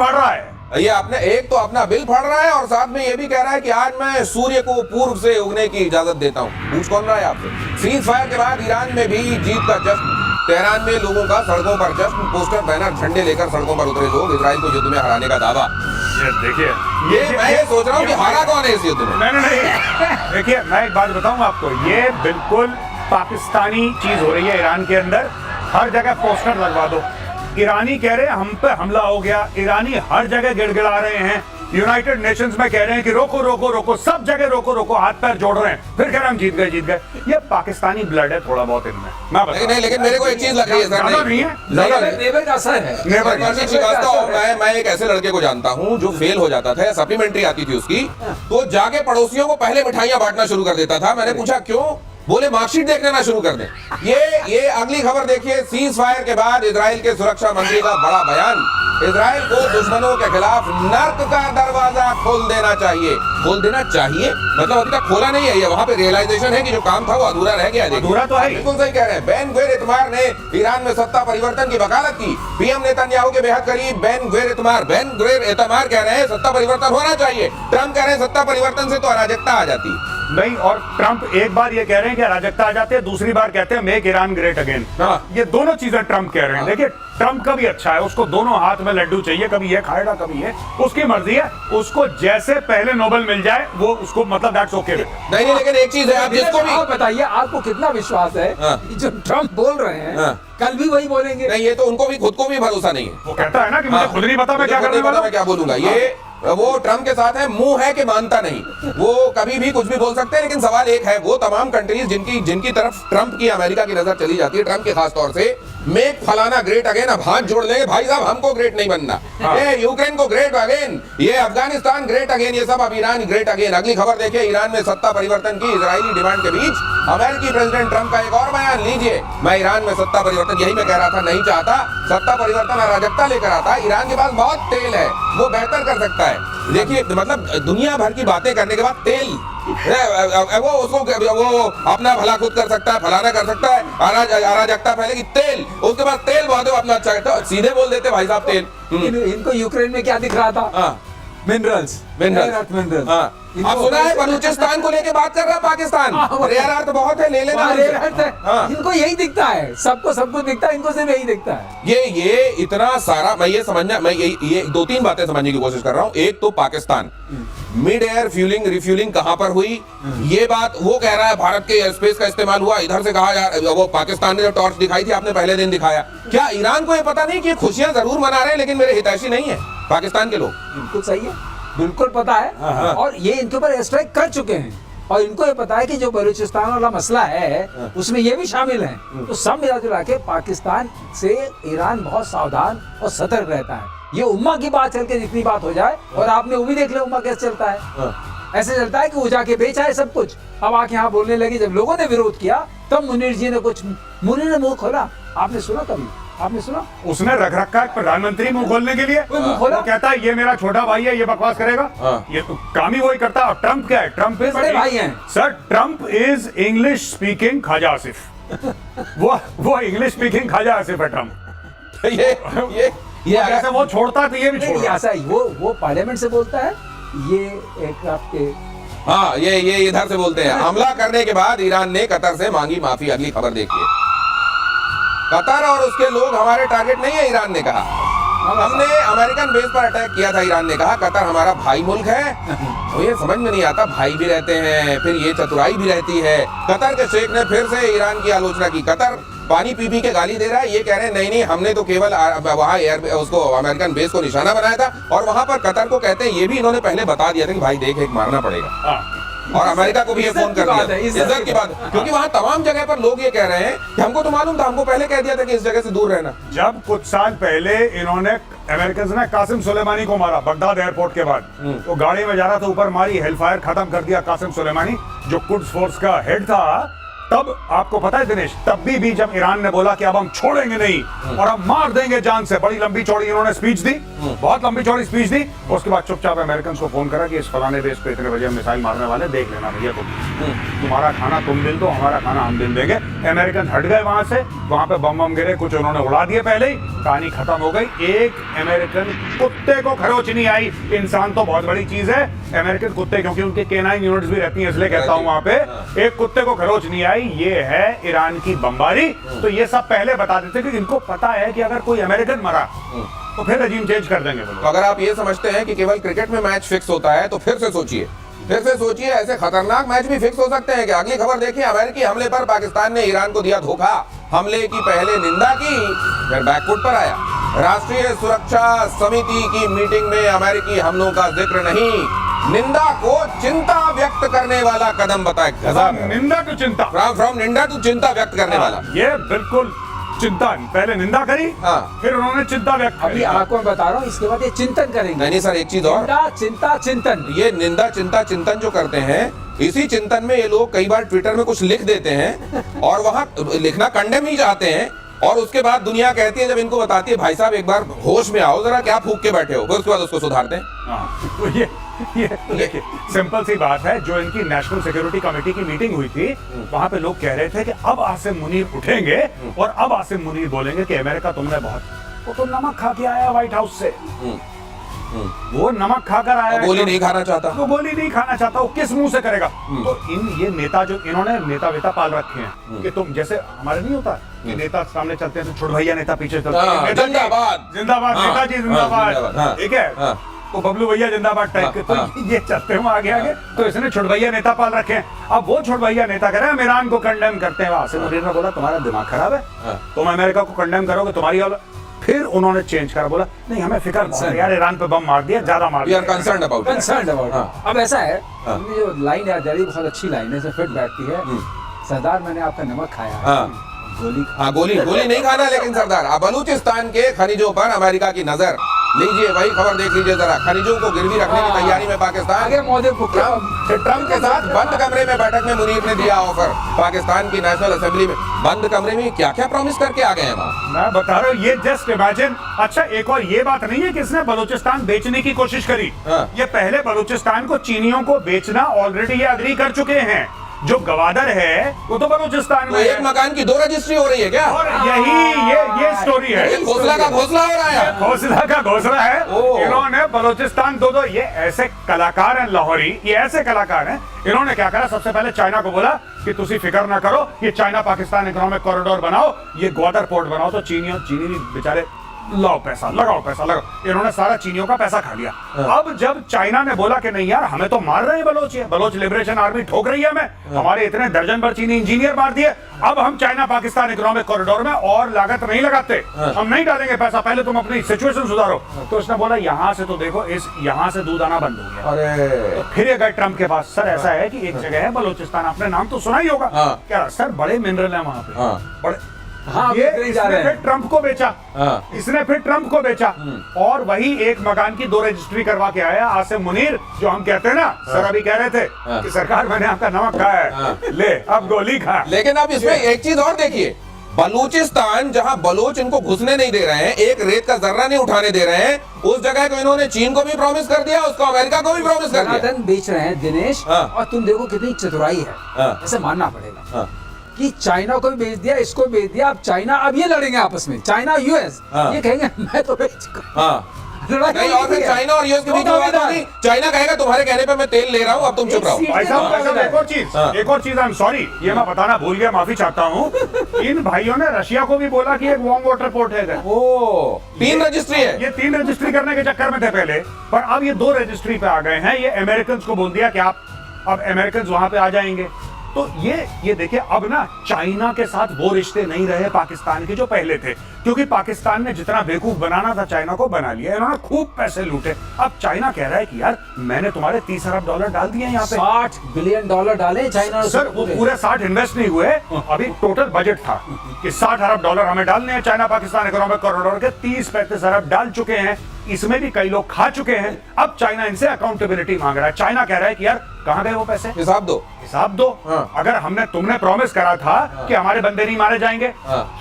फाड़ रहा है। ये आपने एक तो अपना बिल फाड़ रहा है और साथ में ये भी कह रहा है कि आज मैं सूर्य को पूर्व से उगने की इजाजत देता हूँ। पूछ कौन रहा है आपसे? सीज फायर के बाद ईरान में भी जीत का जश्न। तेहरान में लोगों का सड़कों पर जश्न, पोस्टर बैनर झंडे लेकर सड़कों पर उतरे लोग, इजराइल को युद्ध में हराने का दावा। ये देखिए, ये मैं ये सोच रहा हूँ कि हारा कौन है इस युद्ध में? नहीं देखिए, मैं एक बात बताऊं आपको, ये बिल्कुल पाकिस्तानी चीज हो रही है ईरान के अंदर। हर जगह पोस्टर लगवा दो, ईरानी कह रहे हैं हम पे हमला हो गया, ईरानी हर जगह गिड़गिड़ा रहे हैं, यूनाइटेड नेशंस में कह रहे हैं कि रोको रोको रोको, सब जगह रोको रोको, हाथ पैर जोड़ रहे हैं, फिर कह रहे हैं हम जीत गए जीत गए। ये पाकिस्तानी ब्लड है थोड़ा बहुत इनमें, मैं बता नहीं, लेकिन मेरे को एक चीज लग रही है सर, नहीं है, नेबर का असर है। नेबर श्रीवास्तव, मैं एक ऐसे लड़के को जानता हूँ जो फेल हो जाता था, सप्लीमेंट्री आती थी उसकी, तो जाके पड़ोसियों को पहले मिठाइयां बांटना शुरू कर देता था। मैंने पूछा क्यों? बोले मार्कशीट देख लेना शुरू कर दें। ये अगली खबर देखिए, सीज फायर के बाद इजराइल के सुरक्षा मंत्री का बड़ा बयान। इजराइल को दुश्मनों के खिलाफ नर्क का दरवाजा खोल देना चाहिए। खोल देना चाहिए मतलब अभी तक खोला नहीं है, ये वहां पे रियलाइजेशन है कि जो काम था वो अधूरा रह गया। अधूरा तो है, बिल्कुल सही कह रहे हैं। बेन ग्विर इतमार ने ईरान में सत्ता परिवर्तन की वकालत की। पीएम नेतन्याहू के बेहद करीब बेन ग्विर इतमार कह रहे हैं सत्ता परिवर्तन होना चाहिए। ट्रम्प कह रहे हैं सत्ता परिवर्तन से तो अराजकता आ जाती नहीं, और ट्रम्प एक बार ये कह रहे हैं कि अराजकता आ जाती है, दूसरी बार कहते हैं मेक ईरान ग्रेट अगेन। ये दोनों चीजें ट्रम्प कह रहे हैं। देखिए, ट्रम्प का भी अच्छा है, उसको दोनों हाथ में लड्डू चाहिए, कभी ये खाएगा कभी ये, उसकी मर्जी है, उसको जैसे पहले नोबेल मिल जाए वो उसको मतलब दैट्स ओके। नहीं, लेकिन एक चीज है, आप जिसको भी बताइए, आपको कितना विश्वास है कि जो ट्रम्प बोल रहे हैं कल भी वही बोलेंगे? नहीं, ये तो उनको भी खुद को भी भरोसा नहीं है। वो कहता है ना कि मुझे खुद नहीं पता मैं क्या करने वाला हूं, मैं क्या बोलूंगा। ये वो ट्रम्प के साथ है, मुंह है कि मानता नहीं, वो कभी भी कुछ भी बोल सकते हैं। लेकिन सवाल एक है, वो तमाम कंट्रीज जिनकी तरफ ट्रम्प की, अमेरिका की नजर चली जाती है, ट्रम्प के खास तौर से, मेक फलाना ग्रेट अगेन, अब हाथ जोड़ लेंगे भाई साहब, हमको ग्रेट नहीं बनना। ये यूक्रेन को ग्रेट अगेन, ये अफगानिस्तान ग्रेट अगेन, ये सब अब ईरान ग्रेट अगेन। अगली खबर देखिए, ईरान में सत्ता परिवर्तन की इजरायली डिमांड के बीच अमेरिकी प्रेसिडेंट ट्रम्प का एक और बयान लीजिए। मैं ईरान में सत्ता परिवर्तन, यही मैं कह रहा था, नहीं चाहता सत्ता परिवर्तन, अराजकता लेकर आता। ईरान के पास बहुत तेल है, वो बेहतर कर सकता है। देखिए, मतलब दुनिया भर की बातें करने के बाद तेल, वो उसको वो अपना भला खुद कर सकता है, फलाना कर सकता है, अराजकता फैलेगी, तेल, उसके बाद तेल बहुत अपना अच्छा करता है, सीधे बोल देते भाई साहब तेल। इनको यूक्रेन में क्या दिख रहा था? मिनरल्स। आप सुना है बलूचिस्तान को लेके बात कर रहा है पाकिस्तान, रेयर अर्थ बहुत है, ले लेना। इनको यही दिखता है, सबको सब कुछ दिखता है, इनको सिर्फ यही दिखता है। ये इतना सारा, मैं ये समझना, मैं ये दो तीन बातें समझने की कोशिश कर रहा हूँ। एक तो Pakistan mid air fuelling refuelling कहां पर हुई, ये बात वो कह रहा है, भारत के एयर स्पेस का इस्तेमाल हुआ, इधर से कहा यार, वो पाकिस्तान ने जो टॉर्च दिखाई थी आपने पहले दिन दिखाया। क्या ईरान को ये पता नहीं कि खुशियां जरूर मना रहे हैं लेकिन मेरे हितैषी नहीं है पाकिस्तान के लोग? बिल्कुल सही है, बिल्कुल पता है, और ये इनके ऊपर एयर स्ट्राइक कर चुके हैं, और इनको ये पता है कि जो बलूचिस्तान वाला मसला है उसमें ये भी शामिल है। तो सब मिला जुला के पाकिस्तान से ईरान बहुत सावधान और सतर्क रहता है। ये उम्मा की बात चल के जितनी बात हो जाए, और आपने वो भी देख लिया उम्मा कैसे चलता है, ऐसे चलता है कि वो जाके बेचा है सब कुछ, अब आके यहाँ बोलने लगी। जब लोगों ने विरोध किया तब मुनीर जी ने मुनीर ने मुंह खोला। आपने सुना कभी? आपने सुना? उसने रख रखा है प्रधानमंत्री मुंह खोलने के लिए, वो कहता है ये मेरा छोटा भाई है, ये बकवास करेगा, ये तो काम ही वही करता है। और ट्रम्प क्या है? ट्रम्प इज बड़े भाई हैं sir, Trump is English speaking Khawaja Asif. वो इंग्लिश स्पीकिंग ख्वाजा आसिफ है ट्रम्प। ये ऐसे वो छोड़ता है तो ये भी छोड़ता है। ऐसा ही वो पार्लियामेंट से बोलता है, ये एक आपके, हाँ, ये इधर से बोलते हैं। हमला करने के बाद ईरान ने कतर से मांगी माफी। अगली खबर देखिए, कतर और उसके लोग हमारे टारगेट नहीं है, ईरान ने कहा। हमने अमेरिकन बेस पर अटैक किया था, ईरान ने कहा। कतर हमारा भाई मुल्क है। तो ये समझ में नहीं आता, भाई भी रहते हैं, फिर ये चतुराई भी रहती है। कतर के शेख ने फिर से ईरान की आलोचना की। कतर पानी पी के गाली दे रहा है, ये कह रहे हैं नहीं, हमने तो केवल वहाँ उसको अमेरिकन बेस को निशाना बनाया था, और वहां पर कतर को कहते हैं, ये भी इन्होंने पहले बता दिया था कि भाई देख, एक मारना पड़ेगा। और अमेरिका को भी ये फोन कर दिया, इज्जत की बात, क्योंकि वहाँ तमाम जगह पर लोग ये कह रहे हैं कि हमको तो मालूम था, हमको पहले कह दिया था कि इस जगह से दूर रहना। जब कुछ साल पहले इन्होंने अमेरिकन ने कासिम सुलेमानी को मारा बगदाद एयरपोर्ट के बाद, तो गाड़ी में जा रहा था, ऊपर मारी, हेलफायर खत्म कर दिया कासिम सुलेमानी, जो कुड्स फोर्स का हेड था। तब आपको पता है दिनेश, तब भी जब ईरान ने बोला कि अब हम छोड़ेंगे नहीं और हम मार देंगे जान से, बड़ी लंबी चौड़ी इन्होंने स्पीच दी, बहुत लंबी चौड़ी स्पीच दी। उसके बाद चुपचाप अमेरिकन को फोन करा कि इस फलाने बेस पे इतने बजे हम मिसाइल मारने वाले, देख लेना भैया तुम्हारा खाना तुम दिल दो, हमारा खाना हम दिल देंगे। अमेरिकन हट गए वहां से, वहां पे बम बम गिरे, कुछ उन्होंने उड़ा दिए पहले ही, कहानी खत्म हो गई। एक अमेरिकन कुत्ते को खरोच नहीं आई। इंसान तो बहुत बड़ी चीज है, अमेरिकन कुत्ते, क्योंकि उनके केनाइन यूनिट्स भी रहती हैं, इसलिए कहता हूं वहां पे एक कुत्ते को खरोच नहीं आई। ये है ईरान की बमबारी। तो ये सब पहले बता देते कि इनको पता है कि अगर कोई अमेरिकन मरा तो फिर रजीम चेंज कर देंगे। तो अगर आप ये समझते हैं कि केवल क्रिकेट में मैच फिक्स होता है तो फिर से सोचिए, ऐसे खतरनाक मैच भी फिक्स हो सकते हैं कि अगली खबर देखिए, अमेरिकी हमले पर पाकिस्तान ने ईरान को दिया धोखा, हमले की पहले निंदा की फिर बैकफुट पर आया। राष्ट्रीय सुरक्षा समिति की मीटिंग में अमेरिकी हमलों का जिक्र नहीं, निंदा को चिंता व्यक्त करने वाला कदम बताया। निंदा टू चिंता, फ्रॉम निंदा टू चिंता व्यक्त करने वाला, ये बिल्कुल चिंता, पहले निंदा करी, फिर उन्होंने चिंता व्यक्त अभी करी। आपको मैं बता रहा हूँ, इसके बाद ये चिंतन करेंगे। नहीं सर, एक चीज और, निंदा चिंता चिंतन, ये निंदा चिंता चिंतन जो करते हैं, इसी चिंतन में ये लोग कई बार ट्विटर में कुछ लिख देते हैं और वहां लिखना कंडेम ही चाहते हैं, और उसके बाद दुनिया कहती है, जब इनको बताती है भाई साहब एक बार होश में आओ, जरा क्या फूक के बैठे हो, फिर उसके बाद उसको सुधारते हैं। तो ये देखिए सिंपल सी बात है, जो इनकी नेशनल सिक्योरिटी कमेटी की मीटिंग हुई थी, वहां पे लोग कह रहे थे कि अब आसिम मुनीर उठेंगे और अब आसिम मुनीर बोलेंगे कि अमेरिका तुमने बहुत, वो तो नमक खा के आया व्हाइट हाउस से, वो नमक खाकर आया, गोली नहीं खाना चाहता, वो गोली नहीं खाना चाहता, वो किस मुंह से करेगा। तो ये नेता जो इन्होंने नेता वेता पाल रखे हैं कि तुम जैसे हमारे नहीं होता कि नेता सामने चलते हैं तो छोड़ भैया नेता पीछे चलते हैं, जिंदाबाद जिंदाबाद नेताजी जिंदाबाद, ठीक है, तो बबलू भैया जिंदाबाद टाइप के, तो ये चलते हैं आगे आगे। तो इसने छोड़ भैया नेता पाल रखे हैं। अब वो छोड़ भैया नेता कह रहे हैं ईरान को कंडेम करते हैं। आसिम मुनीर ने बोला तुम्हारा दिमाग खराब है, तुम अमेरिका को कंडेम करोगे तुम्हारी औलाद। फिर उन्होंने चेंज करा, बोला नहीं हमें फिक्र है यार, ईरान पे बम मार दिया, ज्यादा मार दिया, कंसर्न अबाउट। अब ऐसा है, हमने जो लाइन याद आ रही बहुत अच्छी लाइन है, फिट बैठती है, सरदार मैंने आपका नमक खाया, गोली नहीं खाना, लेकिन सरदार बलूचिस्तान के खनिजों पर अमेरिका की नजर, लीजिए वही खबर देख लीजिए जरा, खनिजों को गिरवी रखने की तैयारी में पाकिस्तान। आगे मोदी को ट्रंप के साथ बंद कमरे में बैठक में मुनीर ने दिया ऑफर, पाकिस्तान की नेशनल असेंबली में बंद कमरे में क्या क्या प्रॉमिस करके आ गए हैं वहाँ। मैं बता रहा हूँ, ये जस्ट इमेजिन। अच्छा एक और ये बात नहीं है कि इसने बलूचिस्तान बेचने की कोशिश करी, ये पहले बलूचिस्तान को चीनियों को बेचना ऑलरेडी ये अग्री कर चुके हैं। जो गवादर है वो तो बलूचिस्तान में, एक मकान की 2 रजिस्ट्री हो रही है क्या? और यही ये स्टोरी है, घोसला का घोसला हो रहा है, घोसला का घोसला है। इन्होंने बलूचिस्तान दो ये ऐसे कलाकार हैं लाहौरी, ये ऐसे कलाकार हैं, इन्होंने क्या करा, सबसे पहले चाइना को बोला कि तुसी फिक्र ना करो, ये चाइना पाकिस्तान इकोनॉमिक कॉरिडोर बनाओ, ये ग्वादर पोर्ट बनाओ। तो चीनी बेचारे लगाओ पैसा लगाओ, इन्होंने सारा चीनियों का पैसा खा लिया। अब जब चाइना ने बोला कि नहीं यार हमें तो मार रहे हैं बलोच लिबरेशन आर्मी ठोक रही है हमें, हमारे इतने दर्जन भर चीनी इंजीनियर मार दिए, अब हम चाइना पाकिस्तान इकोनॉमिक कॉरिडोर में और लागत नहीं लगाते, हम नहीं डालेंगे पैसा, पहले तुम अपनी सिचुएशन सुधारो। तो उसने बोला यहाँ से तो देखो, यहाँ से दूध आना बंद हो गया। तो फिर ये गए ट्रंप के पास, सर ऐसा है कि एक जगह है बलूचिस्तान, आपने नाम तो सुना ही होगा, क्या सर बड़े मिनरल है वहां पे, बड़े। ये इसने फिर ट्रंप को बेचा, इसने फिर ट्रंप को बेचा, और वही एक मकान की 2 रजिस्ट्री करवा के आया आसिम मुनीर, जो हम कहते हैं ना, सर अभी कह रहे थे कि सरकार मैंने आपका नमक खाया है, ले अब गोली खा। लेकिन अब इसमें एक चीज और देखिए, बलूचिस्तान जहां बलोच इनको घुसने नहीं दे रहे हैं, एक रेत का जर्रा नहीं उठाने दे रहे हैं, उस जगह को इन्होंने चीन को भी प्रॉमिस कर दिया, उसको अमेरिका को भी प्रॉमिस कर दिया। बेच रहे हैं दिनेश, और तुम देखो कितनी चतुराई है, ऐसे मानना पड़ेगा कि चाइना को भी बेच दिया, इसको बेच दिया, अब चाइना अब ये लड़ेंगे आपस में, चाइना यूएस, ये कहेंगे मैं तो बेच नहीं, और फिर चाइना और यूएस के बीच में बात होगी, चाइना कहेगा तुम्हारे कहने पे मैं तेल ले रहा हूँ, अब तुम चुप रहो। एक और चीज आई एम सॉरी, ये मैं बताना भूल गया, माफी चाहता हूँ। इन भाइयों ने रशिया को भी बोला कि एक वार्म वाटर पोर्ट है, 3 रजिस्ट्री है, ये 3 रजिस्ट्री करने के चक्कर में थे पहले, पर अब ये 2 रजिस्ट्री पे आ गए हैं। ये अमेरिकन को बोल दिया कि आप अब अमेरिकन वहां पे आ जाएंगे। तो ये देखिए, अब ना चाइना के साथ वो रिश्ते नहीं रहे पाकिस्तान के जो पहले थे, क्योंकि पाकिस्तान ने जितना बेवकूफ बनाना था चाइना को बना लिया, इन्होंने खूब पैसे लूटे। अब चाइना कह रहा है कि यार मैंने तुम्हारे $30 अरब डाल दिए यहाँ पे, $60 बिलियन डाले चाइना। सर वो पूरे 60 इन्वेस्ट नहीं हुए, अभी टोटल बजट था कि $60 अरब हमें डालने हैं, चाइना पाकिस्तान इकोनॉमिक कॉरिडोर के 30-35 अरब डाल चुके हैं, इसमें भी कई लोग खा चुके हैं। अब चाइना इनसे अकाउंटेबिलिटी मांग रहा है, चाइना कह रहा है कि यार कहाँ गए वो पैसे? हिसाब दो। हिसाब दो। हाँ। अगर तुमने प्रॉमिस करा था कि हमारे बंदे नहीं मारे जाएंगे, हाँ।